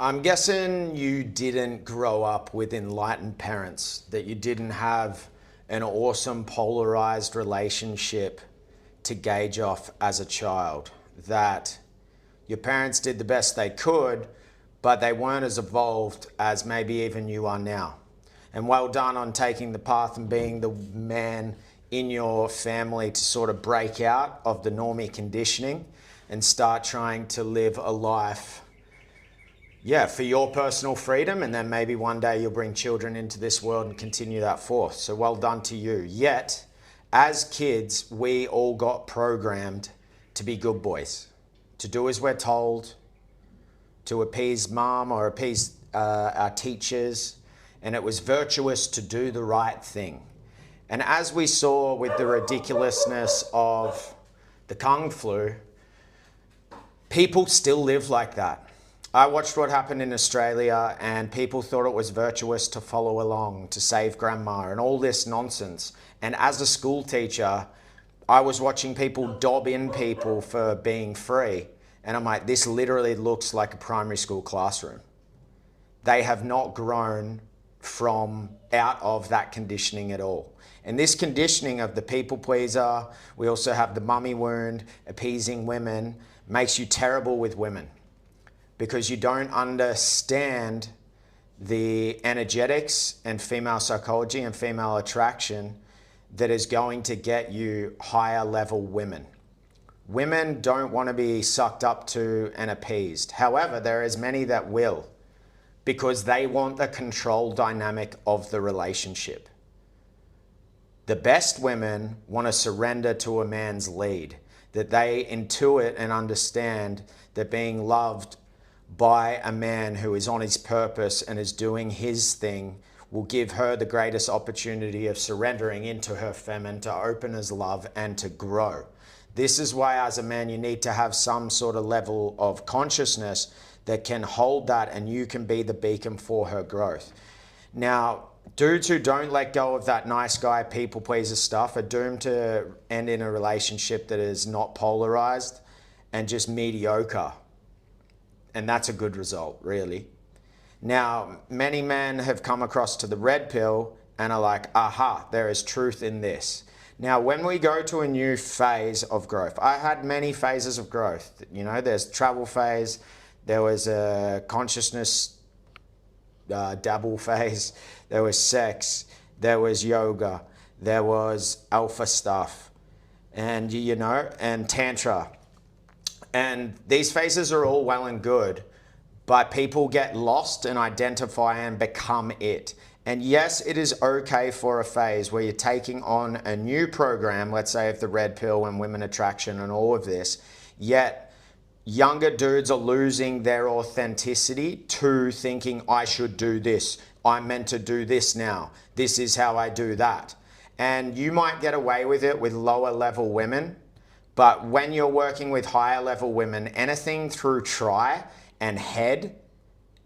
I'm guessing you didn't grow up with enlightened parents, that you didn't have an awesome polarized relationship to gauge off as a child, that your parents did the best they could, but they weren't as evolved as maybe even you are now. And well done on taking the path and being the man in your family to sort of break out of the normie conditioning and start trying to live a life, for your personal freedom, and then maybe one day you'll bring children into this world and continue that forth. So well done to you. Yet, as kids, we all got programmed to be good boys, to do as we're told, to appease mom or appease our teachers, and it was virtuous to do the right thing. And as we saw with the ridiculousness of the Kung Flu, people still live like that. I watched what happened in Australia, and people thought it was virtuous to follow along, to save grandma and all this nonsense. And as a school teacher, I was watching people dob in people for being free. And I'm like, this literally looks like a primary school classroom. They have not grown from out of that conditioning at all. And this conditioning of the people pleaser, we also have the mummy wound, appeasing women, makes you terrible with women, because you don't understand the energetics and female psychology and female attraction that is going to get you higher level women. Women don't want to be sucked up to and appeased. However, there is many that will, because they want the control dynamic of the relationship. The best women want to surrender to a man's lead, that they intuit and understand that being loved by a man who is on his purpose and is doing his thing will give her the greatest opportunity of surrendering into her feminine, to open his love and to grow. This is why as a man you need to have some sort of level of consciousness that can hold that, and you can be the beacon for her growth. Now, dudes who don't let go of that nice guy, people pleaser stuff are doomed to end in a relationship that is not polarized and just mediocre. And that's a good result, really. Now, many men have come across to the red pill and are like, aha, there is truth in this. Now, when we go to a new phase of growth, I had many phases of growth. You know, there's travel phase, there was a consciousness dabble phase, there was sex, there was yoga, there was alpha stuff, and and tantra. And these phases are all well and good, but people get lost and identify and become it. And yes, it is okay for a phase where you're taking on a new program, let's say of the red pill and women attraction and all of this, yet younger dudes are losing their authenticity to thinking, I should do this, I'm meant to do this now, this is how I do that. And you might get away with it with lower level women, but when you're working with higher level women, anything through try and head,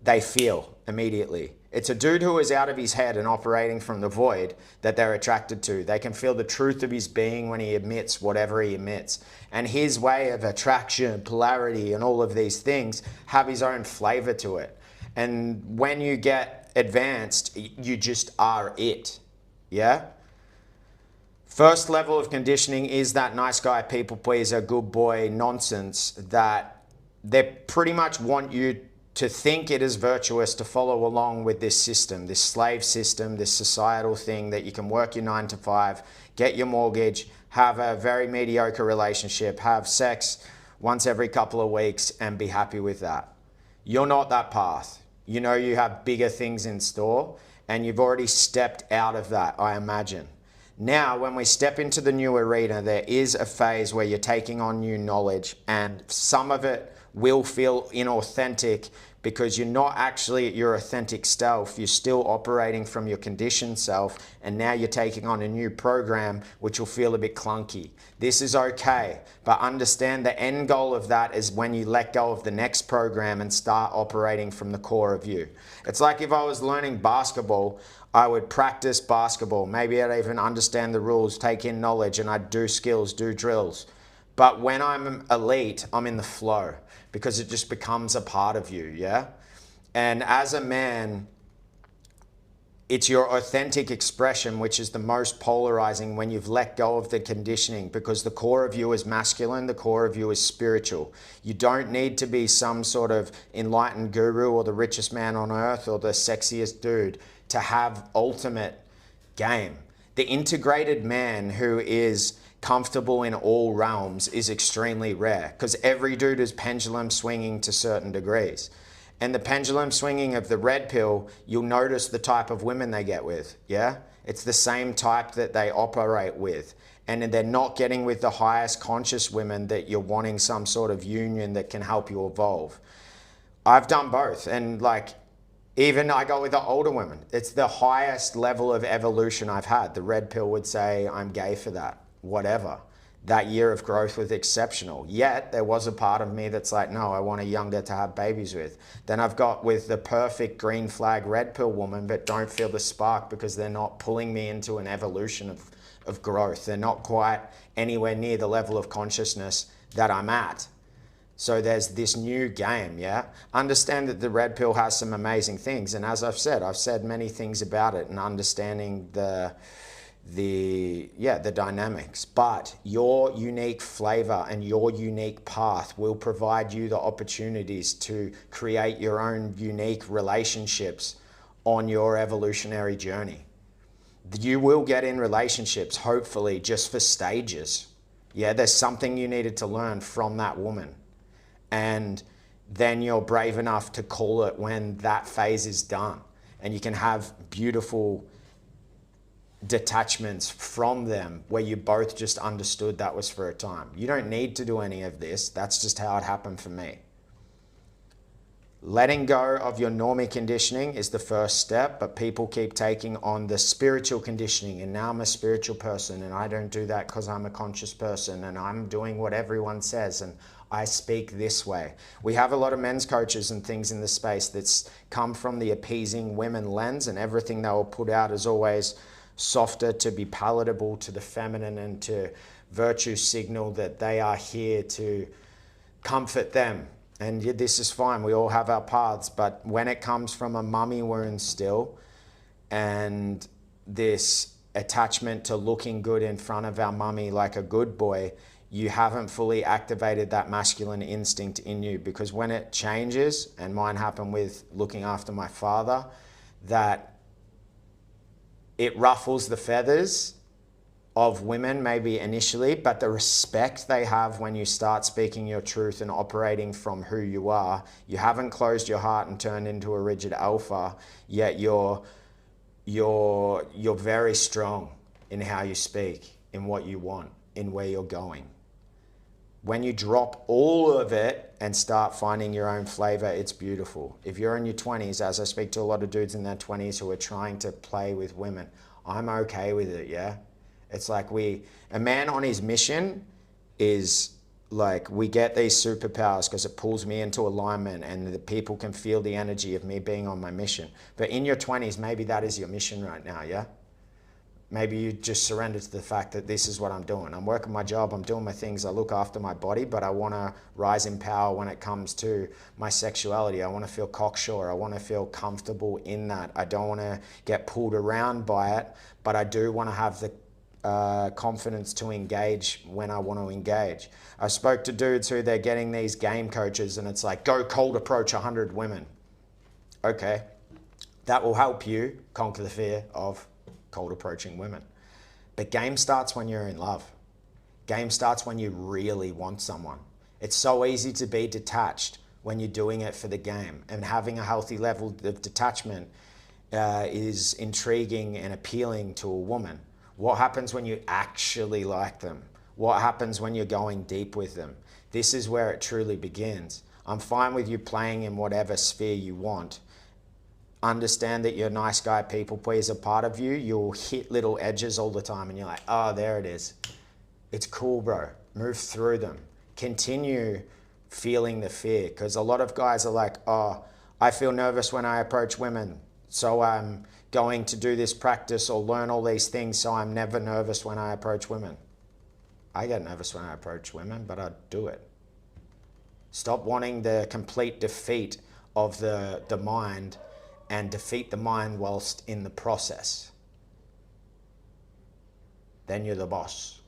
they feel immediately. It's a dude who is out of his head and operating from the void that they're attracted to. They can feel the truth of his being when he emits whatever he emits. And his way of attraction, polarity, and all of these things have his own flavor to it. And when you get advanced, you just are it. Yeah? First level of conditioning is that nice guy, people pleaser, good boy nonsense that they pretty much want you to think it is virtuous to follow along with this system, this slave system, this societal thing that you can work your 9 to 5, get your mortgage, have a very mediocre relationship, have sex once every couple of weeks and be happy with that. You're not that path. You know you have bigger things in store and you've already stepped out of that, I imagine. Now, when we step into the new arena, there is a phase where you're taking on new knowledge, and some of it will feel inauthentic because you're not actually at your authentic self. You're still operating from your conditioned self, and now you're taking on a new program which will feel a bit clunky. This is okay, but understand the end goal of that is when you let go of the next program and start operating from the core of you. It's like if I was learning basketball, I would practice basketball. Maybe I'd even understand the rules, take in knowledge, and I'd do skills, do drills. But when I'm elite, I'm in the flow because it just becomes a part of you, yeah? And as a man, it's your authentic expression which is the most polarizing when you've let go of the conditioning, because the core of you is masculine, the core of you is spiritual. You don't need to be some sort of enlightened guru or the richest man on earth or the sexiest dude to have ultimate game. The integrated man who is comfortable in all realms is extremely rare, because every dude is pendulum swinging to certain degrees. And the pendulum swinging of the red pill, you'll notice the type of women they get with, yeah? It's the same type that they operate with. And they're not getting with the highest conscious women that you're wanting some sort of union that can help you evolve. I've done both, and like, even I got with the older women. It's the highest level of evolution I've had. The red pill would say, I'm gay for that, whatever. That year of growth was exceptional. Yet there was a part of me that's like, no, I want a younger to have babies with. Then I've got with the perfect green flag red pill woman, but don't feel the spark because they're not pulling me into an evolution of growth. They're not quite anywhere near the level of consciousness that I'm at. So there's this new game, yeah? Understand that the red pill has some amazing things. And as I've said many things about it, and understanding the dynamics. But your unique flavor and your unique path will provide you the opportunities to create your own unique relationships on your evolutionary journey. You will get in relationships, hopefully, just for stages. Yeah, there's something you needed to learn from that woman. And then you're brave enough to call it when that phase is done. And you can have beautiful detachments from them where you both just understood that was for a time. You don't need to do any of this. That's just how it happened for me. Letting go of your normie conditioning is the first step, but people keep taking on the spiritual conditioning, and now I'm a spiritual person and I don't do that because I'm a conscious person and I'm doing what everyone says and I speak this way. We have a lot of men's coaches and things in the space that's come from the appeasing women lens, and everything they will put out is always softer to be palatable to the feminine and to virtue signal that they are here to comfort them. And this is fine, we all have our paths, but when it comes from a mummy wound still, and this attachment to looking good in front of our mummy like a good boy, you haven't fully activated that masculine instinct in you, because when it changes, and mine happened with looking after my father, that it ruffles the feathers of women maybe initially, but the respect they have when you start speaking your truth and operating from who you are, you haven't closed your heart and turned into a rigid alpha, yet you're very strong in how you speak, in what you want, in where you're going. When you drop all of it and start finding your own flavor, it's beautiful. If you're in your 20s, as I speak to a lot of dudes in their 20s who are trying to play with women, I'm okay with it, yeah? It's like a man on his mission is like, we get these superpowers because it pulls me into alignment and the people can feel the energy of me being on my mission. But in your 20s, maybe that is your mission right now, yeah? Maybe you just surrender to the fact that this is what I'm doing. I'm working my job, I'm doing my things, I look after my body, but I want to rise in power when it comes to my sexuality. I want to feel cocksure. I want to feel comfortable in that. I don't want to get pulled around by it, but I do want to have the confidence to engage when I want to engage. I spoke to dudes who they're getting these game coaches and it's like, go cold approach 100 women. Okay, that will help you conquer the fear of cold approaching women. But game starts when you're in love. Game starts when you really want someone. It's so easy to be detached when you're doing it for the game, and having a healthy level of detachment is intriguing and appealing to a woman. What happens when you actually like them? What happens when you're going deep with them? This is where it truly begins. I'm fine with you playing in whatever sphere you want. Understand that your nice guy people please a part of you. You'll hit little edges all the time and you're like, oh, there it is. It's cool, bro. Move through them. Continue feeling the fear, because a lot of guys are like, oh, I feel nervous when I approach women, so I'm going to do this practice or learn all these things so I'm never nervous when I approach women. I get nervous when I approach women, but I do it. Stop wanting the complete defeat of the mind and defeat the mind whilst in the process, then you're the boss.